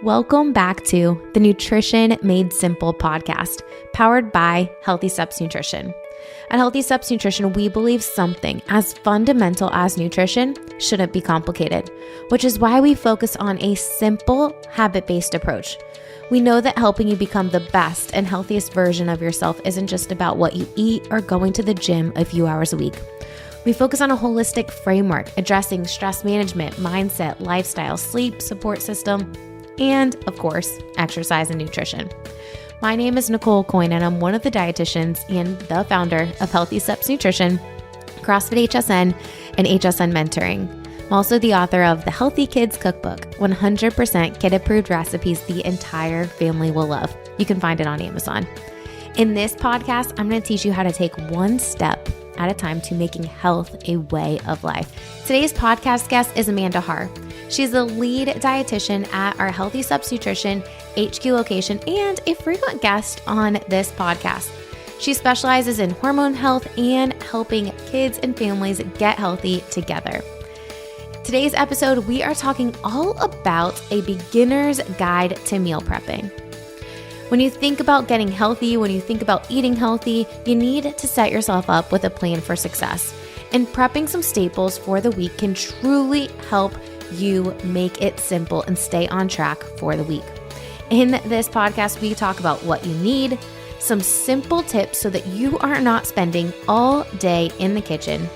Welcome back to the Nutrition Made Simple podcast, powered by Healthy Steps Nutrition. At Healthy Steps Nutrition, we believe something as fundamental as nutrition shouldn't be complicated, which is why we focus on a simple, habit-based approach. We know that helping you become the best and healthiest version of yourself isn't just about what you eat or going to the gym a few hours a week. We focus on a holistic framework addressing stress management, mindset, lifestyle, sleep, support system, and of course, exercise and nutrition. My name is Nicole Coyne, and I'm one of the dietitians and the founder of Healthy Steps Nutrition, CrossFit HSN, and HSN Mentoring. I'm also the author of the Healthy Kids Cookbook, 100% kid-approved recipes the entire family will love. You can find it on Amazon. In this podcast, I'm going to teach you how to take one step at a time to making health a way of life. Today's podcast guest is Amanda Haar. She's the lead dietitian at our Healthy Steps Nutrition HQ location and a frequent guest on this podcast. She specializes in hormone health and helping kids and families get healthy together. Today's episode, we are talking all about a beginner's guide to meal prepping. When you think about getting healthy, when you think about eating healthy, you need to set yourself up with a plan for success. And prepping some staples for the week can truly help you make it simple and stay on track for the week. In this podcast, we talk about what you need, some simple tips so that you are not spending all day in the kitchen,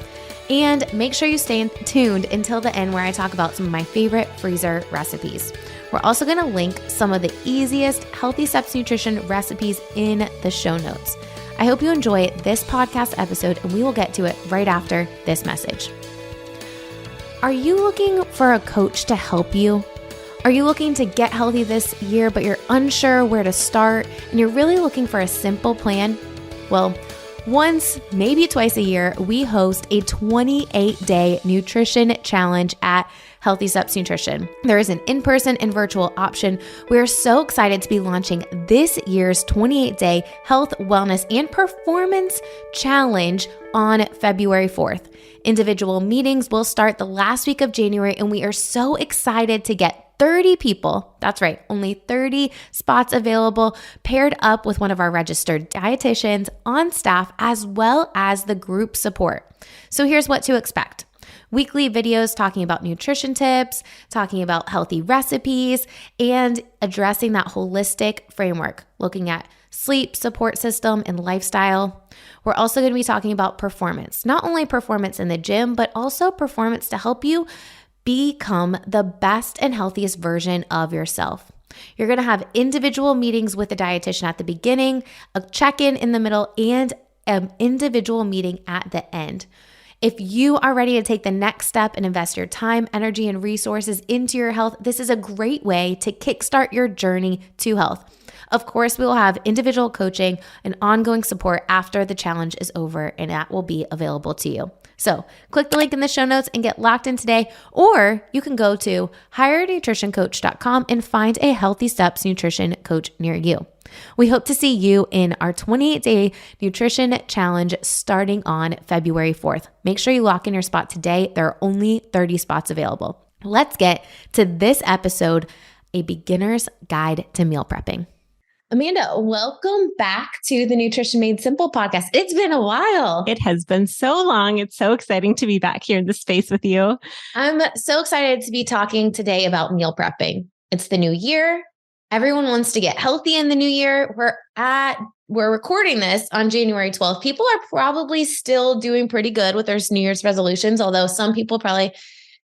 and make sure you stay tuned until the end where I talk about some of my favorite freezer recipes. We're also going to link some of the easiest Healthy Steps Nutrition recipes in the show notes. I hope you enjoy this podcast episode, and we will get to it right after this message. Are you looking for a coach to help you? Are you looking to get healthy this year, but you're unsure where to start, and you're really looking for a simple plan? Well, once, maybe twice a year, we host a 28-day nutrition challenge at Healthy Steps Nutrition. There is an in-person and virtual option. We are so excited to be launching this year's 28-day health, wellness, and performance challenge on February 4th. Individual meetings will start the last week of January, and we are so excited to get 30 people, that's right, only 30 spots available, paired up with one of our registered dietitians on staff, as well as the group support. So here's what to expect. Weekly videos talking about nutrition tips, talking about healthy recipes, and addressing that holistic framework, looking at sleep, support system, and lifestyle. We're also going to be talking about performance, not only performance in the gym, but also performance to help you become the best and healthiest version of yourself. You're going to have individual meetings with the dietitian at the beginning, a check-in in the middle, and an individual meeting at the end. If you are ready to take the next step and invest your time, energy, and resources into your health, this is a great way to kickstart your journey to health. Of course, we will have individual coaching and ongoing support after the challenge is over, and that will be available to you. So click the link in the show notes and get locked in today, or you can go to hirenutritioncoach.com and find a Healthy Steps Nutrition coach near you. We hope to see you in our 28-day nutrition challenge starting on February 4th. Make sure you lock in your spot today. There are only 30 spots available. Let's get to this episode, a beginner's guide to meal prepping. Amanda, welcome back to the Nutrition Made Simple podcast. It's been a while. It has been so long. It's so exciting to be back here in the space with you. I'm so excited to be talking today about meal prepping. It's the new year. Everyone wants to get healthy in the new year. We're recording this on January 12th. People are probably still doing pretty good with their New Year's resolutions, although some people probably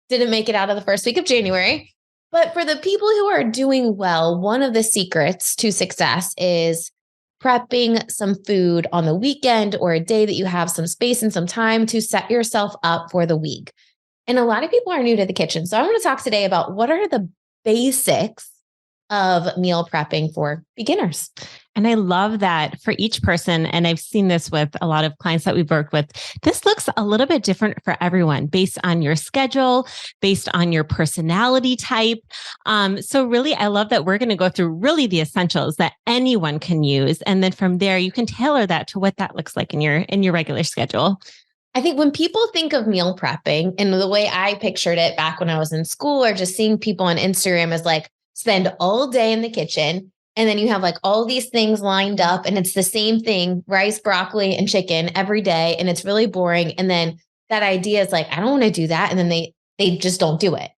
didn't make it out of the first week of January. But for the people who are doing well, one of the secrets to success is prepping some food on the weekend or a day that you have some space and some time to set yourself up for the week. And a lot of people are new to the kitchen. So I want to talk today about what are the basics of meal prepping for beginners. And I love that for each person, and I've seen this with a lot of clients that we've worked with, this looks a little bit different for everyone based on your schedule, based on your personality type. So really, I love that we're going to go through really the essentials that anyone can use. And then from there, you can tailor that to what that looks like in your regular schedule. I think when people think of meal prepping, and the way I pictured it back when I was in school or just seeing people on Instagram is like, spend all day in the kitchen, and then you have like all these things lined up and it's the same thing, rice, broccoli, and chicken every day. And it's really boring. And then that idea is like, I don't want to do that. And then they just don't do it.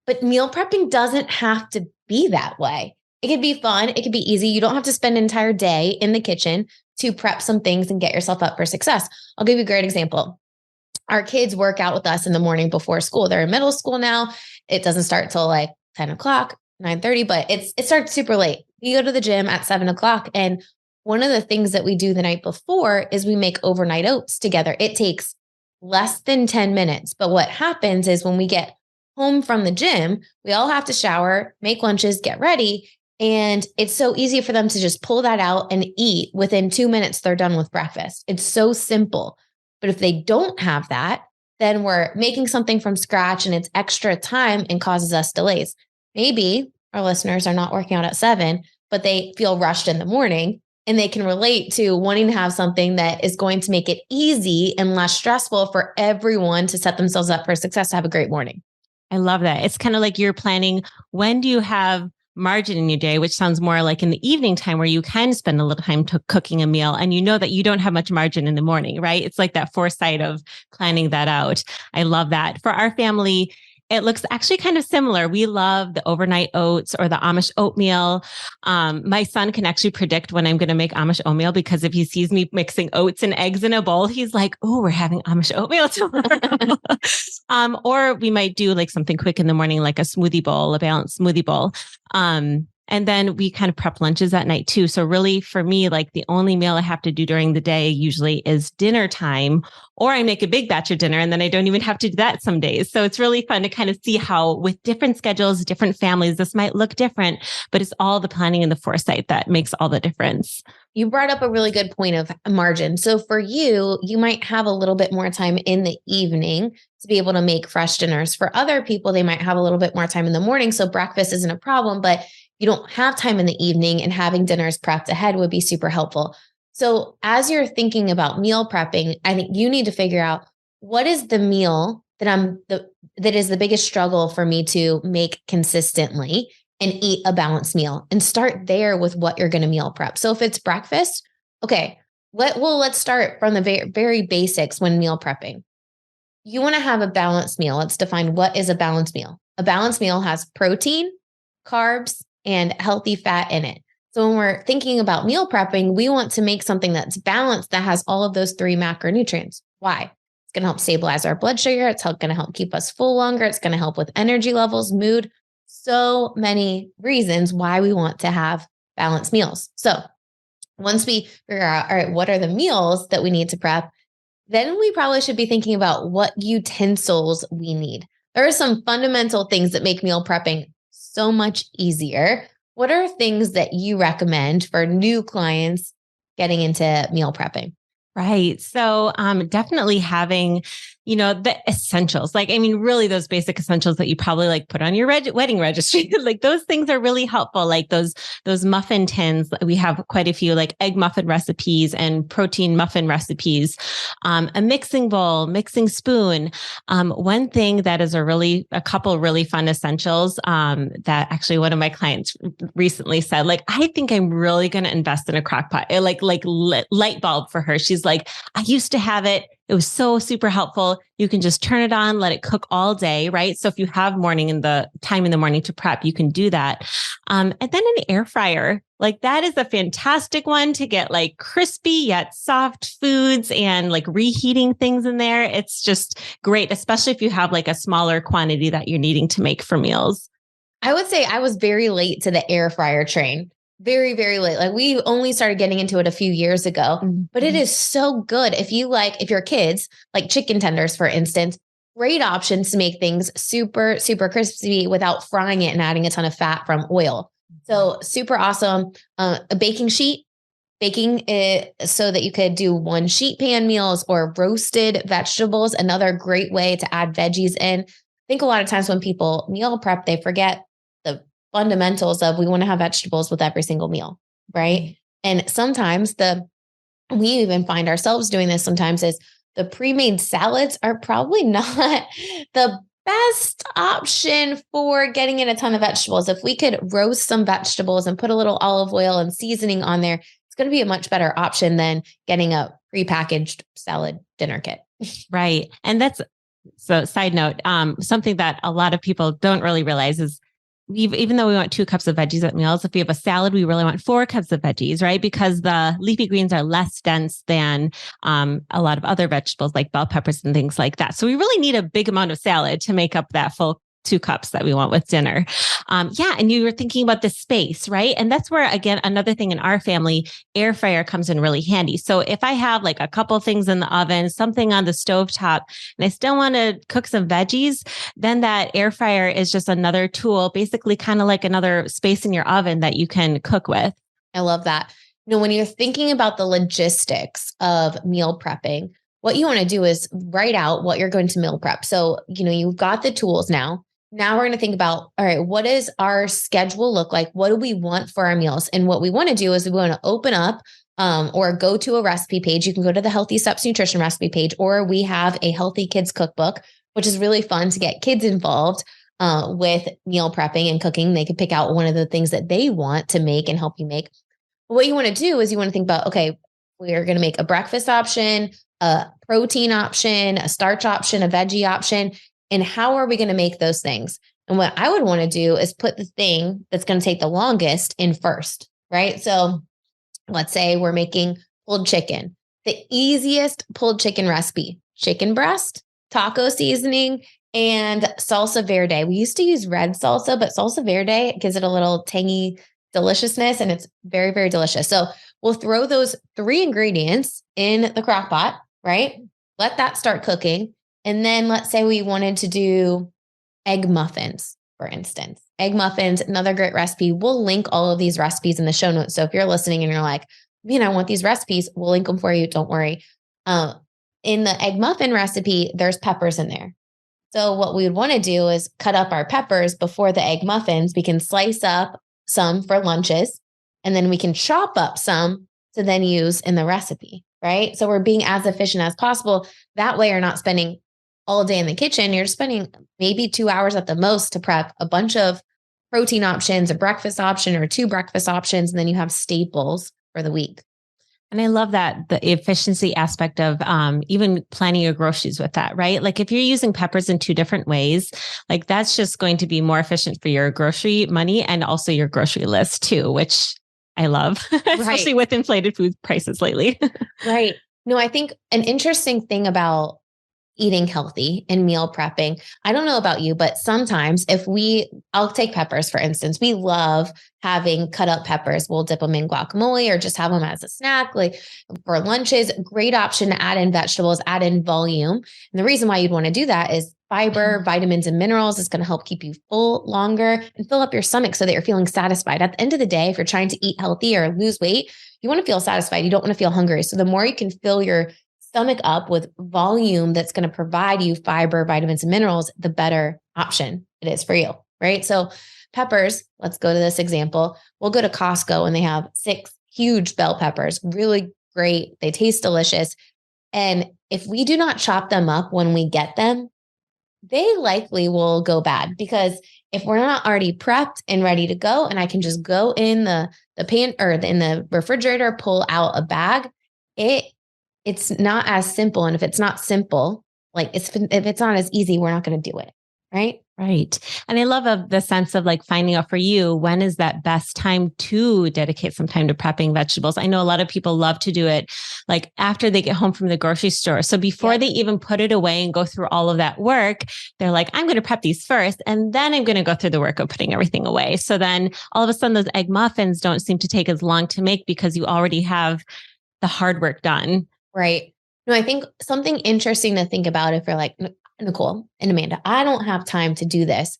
But meal prepping doesn't have to be that way. It could be fun. It could be easy. You don't have to spend an entire day in the kitchen to prep some things and get yourself up for success. I'll give you a great example. Our kids work out with us in the morning before school. They're in middle school now. It doesn't start till like 10 o'clock, 9:30, but it starts super late. We go to the gym at 7 o'clock. And one of the things that we do the night before is we make overnight oats together. It takes less than 10 minutes. But what happens is when we get home from the gym, we all have to shower, make lunches, get ready. And it's so easy for them to just pull that out and eat. Within 2 minutes, they're done with breakfast. It's so simple. But if they don't have that, then we're making something from scratch and it's extra time and causes us delays. Maybe our listeners are not working out at 7, but they feel rushed in the morning and they can relate to wanting to have something that is going to make it easy and less stressful for everyone to set themselves up for success to have a great morning. I love that. It's kind of like you're planning, when do you have margin in your day, which sounds more like in the evening time where you can spend a little time cooking a meal and you know that you don't have much margin in the morning, right? It's like that foresight of planning that out. I love that. For our family, it looks actually kind of similar. We love the overnight oats or the Amish oatmeal. My son can actually predict when I'm going to make Amish oatmeal because if he sees me mixing oats and eggs in a bowl, he's like, "Oh, we're having Amish oatmeal tomorrow." Or we might do like something quick in the morning, like a smoothie bowl, a balanced smoothie bowl. And then we kind of prep lunches at night too. So really for me, like the only meal I have to do during the day usually is dinner time, or I make a big batch of dinner and then I don't even have to do that some days. So it's really fun to kind of see how with different schedules, different families, this might look different, but it's all the planning and the foresight that makes all the difference. You brought up a really good point of margin. So for you, you might have a little bit more time in the evening to be able to make fresh dinners. For other people, they might have a little bit more time in the morning. So breakfast isn't a problem, but you don't have time in the evening and having dinners prepped ahead would be super helpful. So as you're thinking about meal prepping, I think you need to figure out what is the meal that is the biggest struggle for me to make consistently and eat a balanced meal, and start there with what you're going to meal prep. So if it's breakfast, okay, let's start from the very, very basics when meal prepping. You want to have a balanced meal. Let's define what is a balanced meal. A balanced meal has protein, carbs, and healthy fat in it. So when we're thinking about meal prepping, we want to make something that's balanced that has all of those 3 macronutrients. Why? It's going to help stabilize our blood sugar. It's going to help keep us full longer. It's going to help with energy levels, mood. So many reasons why we want to have balanced meals. So once we figure out, all right, what are the meals that we need to prep, then we probably should be thinking about what utensils we need. There are some fundamental things that make meal prepping so much easier. What are things that you recommend for new clients getting into meal prepping? Right. So definitely having, the essentials, really those basic essentials that you probably like put on your wedding registry. Like those things are really helpful. Like those muffin tins. We have quite a few like egg muffin recipes and protein muffin recipes, a mixing bowl, mixing spoon. One thing that is a couple really fun essentials that actually one of my clients recently said, like, I think I'm really going to invest in a crock pot, like light bulb for her. She's like, I used to have it. It was so super helpful. You can just turn it on, let it cook all day, right? So if you have time in the morning to prep, you can do that. And then an air fryer, like that is a fantastic one to get like crispy yet soft foods and like reheating things in there. It's just great, especially if you have like a smaller quantity that you're needing to make for meals. I would say I was very late to the air fryer train. Very, very late. Like we only started getting into it a few years ago, but it is so good. If your kids like chicken tenders, for instance, great options to make things super, super crispy without frying it and adding a ton of fat from oil. So super awesome. A baking sheet, baking it so that you could do 1 sheet pan meals or roasted vegetables. Another great way to add veggies in. I think a lot of times when people meal prep, they forget the fundamentals of we want to have vegetables with every single meal, right? And sometimes we even find ourselves doing this sometimes is the pre-made salads are probably not the best option for getting in a ton of vegetables. If we could roast some vegetables and put a little olive oil and seasoning on there, it's going to be a much better option than getting a prepackaged salad dinner kit. Right. And that's, so side note, something that a lot of people don't really realize is even though we want 2 cups of veggies at meals, if we have a salad, we really want 4 cups of veggies, right? Because the leafy greens are less dense than a lot of other vegetables like bell peppers and things like that. So we really need a big amount of salad to make up that full 2 cups that we want with dinner. And you were thinking about the space, right? And that's where, again, another thing in our family, air fryer comes in really handy. So if I have like a couple things in the oven, something on the stovetop, and I still want to cook some veggies, then that air fryer is just another tool, basically kind of like another space in your oven that you can cook with. I love that. When you're thinking about the logistics of meal prepping, what you want to do is write out what you're going to meal prep. So, you've got the tools now. Now we're going to think about, all right, what does our schedule look like? What do we want for our meals? And what we want to do is we want to open up or go to a recipe page. You can go to the Healthy Steps Nutrition recipe page, or we have a Healthy Kids Cookbook, which is really fun to get kids involved with meal prepping and cooking. They can pick out one of the things that they want to make and help you make. But what you want to do is you want to think about, okay, we're going to make a breakfast option, a protein option, a starch option, a veggie option. And how are we going to make those things? And what I would want to do is put the thing that's going to take the longest in first, right? So let's say we're making pulled chicken. The easiest pulled chicken recipe, chicken breast, taco seasoning, and salsa verde. We used to use red salsa, but salsa verde gives it a little tangy deliciousness, and it's very, very delicious. So we'll throw those 3 ingredients in the crock pot, right? Let that start cooking. And then let's say we wanted to do egg muffins, for instance. Egg muffins, another great recipe. We'll link all of these recipes in the show notes. So if you're listening and you're like, man, I want these recipes, we'll link them for you. Don't worry. In the egg muffin recipe, there's peppers in there. So what we would want to do is cut up our peppers before the egg muffins. We can slice up some for lunches, and then we can chop up some to then use in the recipe, right? So we're being as efficient as possible. That way you're not spending all day in the kitchen. You're spending maybe 2 hours at the most to prep a bunch of protein options, a breakfast option or 2 breakfast options, and then you have staples for the week. And I love that, the efficiency aspect of even planning your groceries with that, right? Like if you're using peppers in 2 different ways, like that's just going to be more efficient for your grocery money and also your grocery list too, which I love, especially with inflated food prices lately. Right. No, I think an interesting thing about eating healthy and meal prepping, I don't know about you, but sometimes I'll take peppers, for instance. We love having cut up peppers. We'll dip them in guacamole or just have them as a snack, like for lunches. Great option to add in vegetables, add in volume. And the reason why you'd want to do that is fiber, vitamins, and minerals is going to help keep you full longer and fill up your stomach so that you're feeling satisfied. At the end of the day, if you're trying to eat healthy or lose weight, you want to feel satisfied. You don't want to feel hungry. So the more you can fill your stomach up with volume that's going to provide you fiber, vitamins, and minerals, the better option it is for you, right? So peppers, let's go to this example. We'll go to Costco and they have 6 huge bell peppers, really great. They taste delicious. And if we do not chop them up when we get them, they likely will go bad, because if we're not already prepped and ready to go, and I can just go in the pan or in the refrigerator, pull out a bag, it's not as simple. And if it's not simple, like if it's not as easy, we're not going to do it. Right. Right. And I love the sense of like finding out for you, when is that best time to dedicate some time to prepping vegetables? I know a lot of people love to do it like after they get home from the grocery store. So before they even put it away and go through all of that work, they're like, I'm going to prep these first, and then I'm going to go through the work of putting everything away. So then all of a sudden those egg muffins don't seem to take as long to make because you already have the hard work done. Right. No, I think something interesting to think about, if you're like, Nicole and Amanda, I don't have time to do this,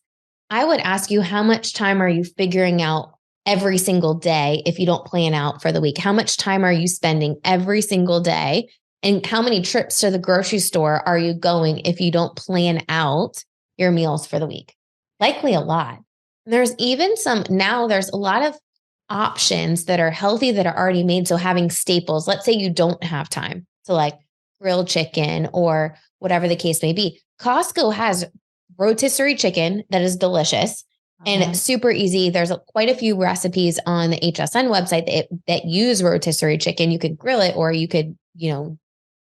I would ask you, how much time are you figuring out every single day if you don't plan out for the week? How much time are you spending every single day? And how many trips to the grocery store are you going if you don't plan out your meals for the week? Likely a lot. There's even there's a lot of options that are healthy that are already made. So having staples, let's say you don't have time to like grilled chicken or whatever the case may be. Costco has rotisserie chicken that is delicious and super easy. There's quite a few recipes on the HSN website that use rotisserie chicken. You could grill it, or you could,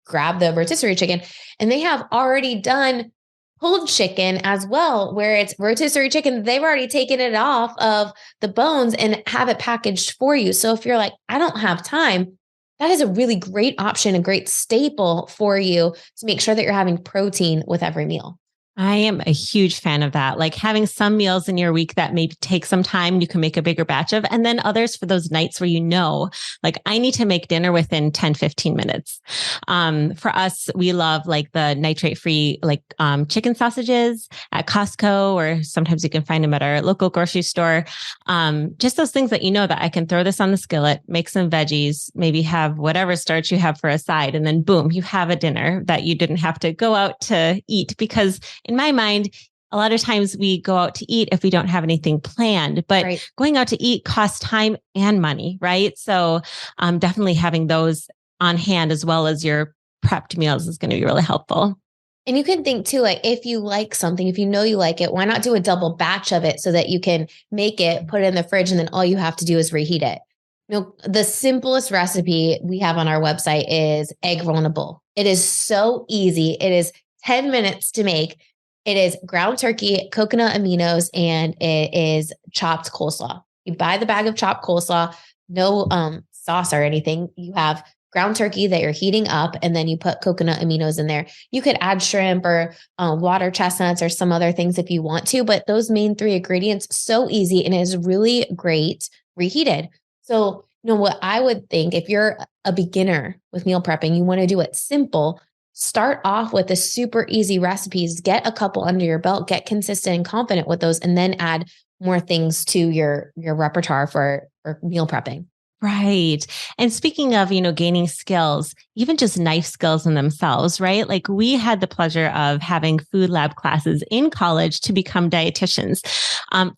grab the rotisserie chicken, and they have already done pulled chicken as well, where it's rotisserie chicken. They've already taken it off of the bones and have it packaged for you. So if you're like, I don't have time, that is a really great option, a great staple for you to make sure that you're having protein with every meal. I am a huge fan of that. Like having some meals in your week that maybe take some time, you can make a bigger batch of, and then others for those nights where like I need to make dinner within 10, 15 minutes. For us, we love like the nitrate-free, like chicken sausages at Costco, or sometimes you can find them at our local grocery store. Just those things that that I can throw this on the skillet, make some veggies, maybe have whatever starch you have for a side, and then boom, you have a dinner that you didn't have to go out to eat. Because in my mind, a lot of times we go out to eat if we don't have anything planned, but going out to eat costs time and money, right? So definitely having those on hand as well as your prepped meals is going to be really helpful. And you can think too, like if you like something, if you know you like it, why not do a double batch of it so that you can make it, put it in the fridge, and then all you have to do is reheat it. The simplest recipe we have on our website is egg roll in a bowl. It is so easy. It is 10 minutes to make. It is ground turkey, coconut aminos, and it is chopped coleslaw. You buy the bag of chopped coleslaw, no sauce or anything. You have ground turkey that you're heating up, and then you put coconut aminos in there. You could add shrimp or water chestnuts or some other things if you want to, but those main three ingredients, so easy, and it is really great reheated. So, what I would think, if you're a beginner with meal prepping, you want to do it simple. Start off with the super easy recipes, get a couple under your belt, get consistent and confident with those, and then add more things to your repertoire for meal prepping. Right. And speaking of, gaining skills, even just knife skills in themselves, right? Like we had the pleasure of having food lab classes in college to become dietitians.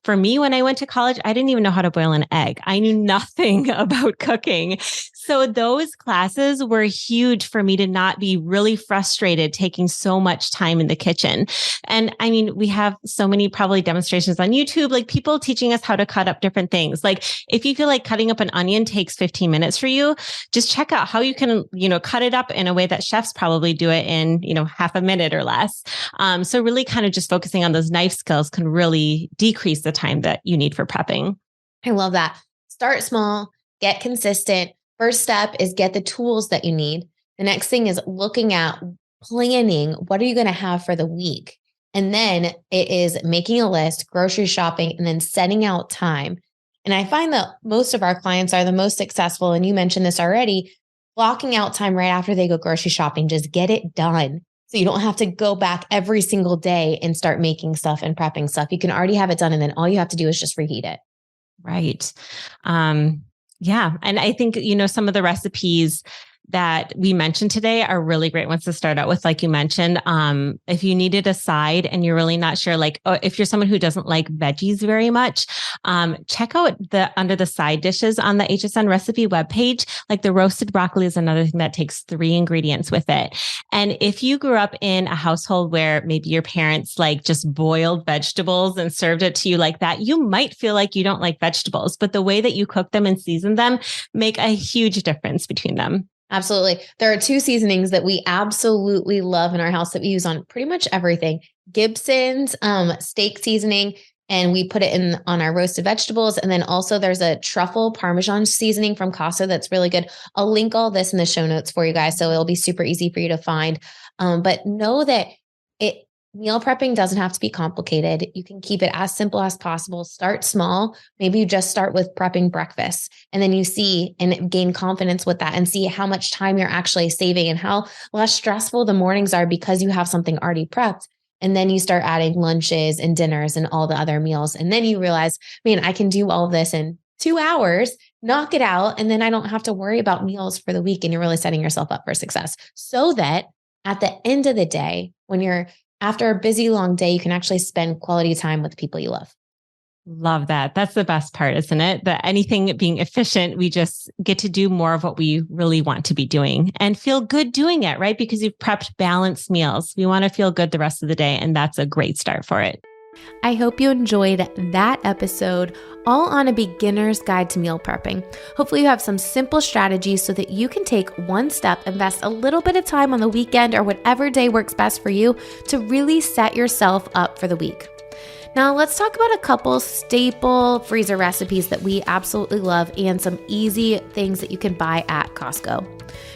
For me, when I went to college, I didn't even know how to boil an egg. I knew nothing about cooking. So those classes were huge for me to not be really frustrated taking so much time in the kitchen. And I mean, we have so many probably demonstrations on YouTube, like people teaching us how to cut up different things. Like if you feel like cutting up an onion takes 15 minutes for you, just check out how you can, cut it up in a way that chefs probably do it in, half a minute or less. So really kind of just focusing on those knife skills can really decrease the time that you need for prepping. I love that. Start small, get consistent. First step is get the tools that you need. The next thing is looking at planning. What are you going to have for the week? And then it is making a list, grocery shopping, and then setting out time. And I find that most of our clients are the most successful. And you mentioned this already, blocking out time right after they go grocery shopping, just get it done. So you don't have to go back every single day and start making stuff and prepping stuff. You can already have it done. And then all you have to do is just reheat it. Right. Yeah. And I think, some of the recipes that we mentioned today are really great ones to start out with. Like you mentioned, if you needed a side and you're really not sure, like if you're someone who doesn't like veggies very much, check out under the side dishes on the HSN recipe webpage. Like the roasted broccoli is another thing that takes 3 ingredients with it. And if you grew up in a household where maybe your parents like just boiled vegetables and served it to you like that, you might feel like you don't like vegetables, but the way that you cook them and season them make a huge difference between them. Absolutely. There are 2 seasonings that we absolutely love in our house that we use on pretty much everything. Gibson's steak seasoning, and we put it in on our roasted vegetables. And then also there's a truffle Parmesan seasoning from Costco that's really good. I'll link all this in the show notes for you guys, so it'll be super easy for you to find. But know that meal prepping doesn't have to be complicated. You can keep it as simple as possible. Start small. Maybe you just start with prepping breakfast, and then you see and gain confidence with that and see how much time you're actually saving and how less stressful the mornings are because you have something already prepped. And then you start adding lunches and dinners and all the other meals. And then you realize, man, I can do all of this in 2 hours, knock it out. And then I don't have to worry about meals for the week. And you're really setting yourself up for success, so that at the end of the day, when you're after a busy, long day, you can actually spend quality time with the people you love. Love that. That's the best part, isn't it? That anything being efficient, we just get to do more of what we really want to be doing and feel good doing it, right? Because you've prepped balanced meals. We want to feel good the rest of the day, and that's a great start for it. I hope you enjoyed that episode, all on a beginner's guide to meal prepping. Hopefully you have some simple strategies so that you can take one step, invest a little bit of time on the weekend or whatever day works best for you to really set yourself up for the week. Now let's talk about a couple staple freezer recipes that we absolutely love and some easy things that you can buy at Costco.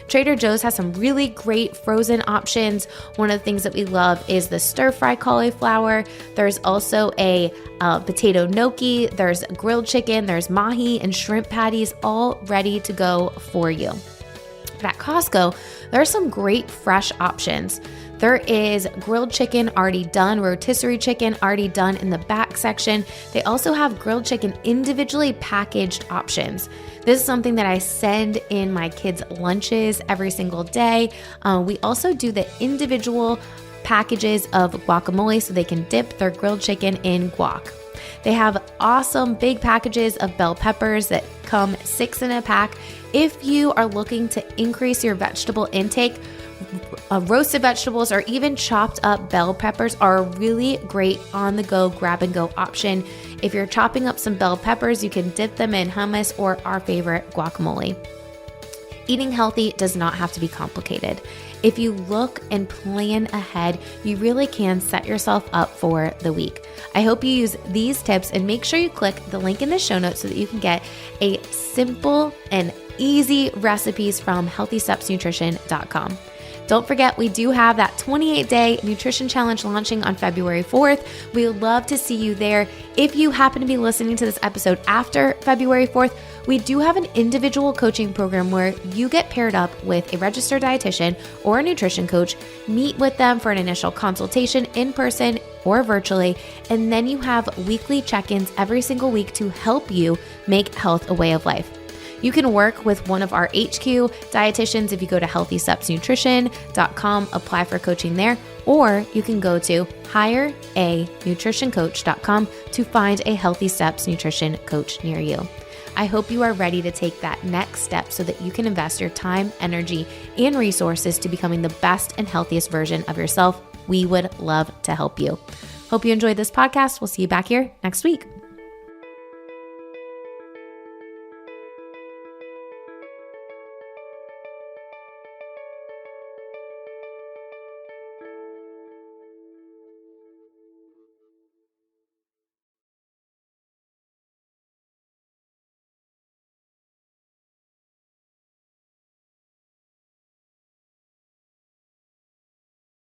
Trader Joe's has some really great frozen options. One of the things that we love is the stir-fry cauliflower. There's also a potato gnocchi. There's grilled chicken. There's mahi and shrimp patties all ready to go for you. But at Costco, there are some great fresh options. There is grilled chicken already done, rotisserie chicken already done in the back section. They also have grilled chicken individually packaged options. This is something that I send in my kids' lunches every single day. We also do the individual packages of guacamole so they can dip their grilled chicken in guac. They have awesome big packages of bell peppers that come 6 in a pack. If you are looking to increase your vegetable intake, roasted vegetables or even chopped up bell peppers are a really great on-the-go grab-and-go option. If you're chopping up some bell peppers, you can dip them in hummus or our favorite guacamole. Eating healthy does not have to be complicated. If you look and plan ahead, you really can set yourself up for the week. I hope you use these tips and make sure you click the link in the show notes so that you can get a simple and easy recipes from healthystepsnutrition.com. Don't forget, we do have that 28-day nutrition challenge launching on February 4th. We would love to see you there. If you happen to be listening to this episode after February 4th, we do have an individual coaching program where you get paired up with a registered dietitian or a nutrition coach, meet with them for an initial consultation in person or virtually, and then you have weekly check-ins every single week to help you make health a way of life. You can work with one of our HQ dietitians if you go to healthystepsnutrition.com, apply for coaching there, or you can go to hireanutritioncoach.com to find a Healthy Steps nutrition coach near you. I hope you are ready to take that next step so that you can invest your time, energy, and resources to becoming the best and healthiest version of yourself. We would love to help you. Hope you enjoyed this podcast. We'll see you back here next week.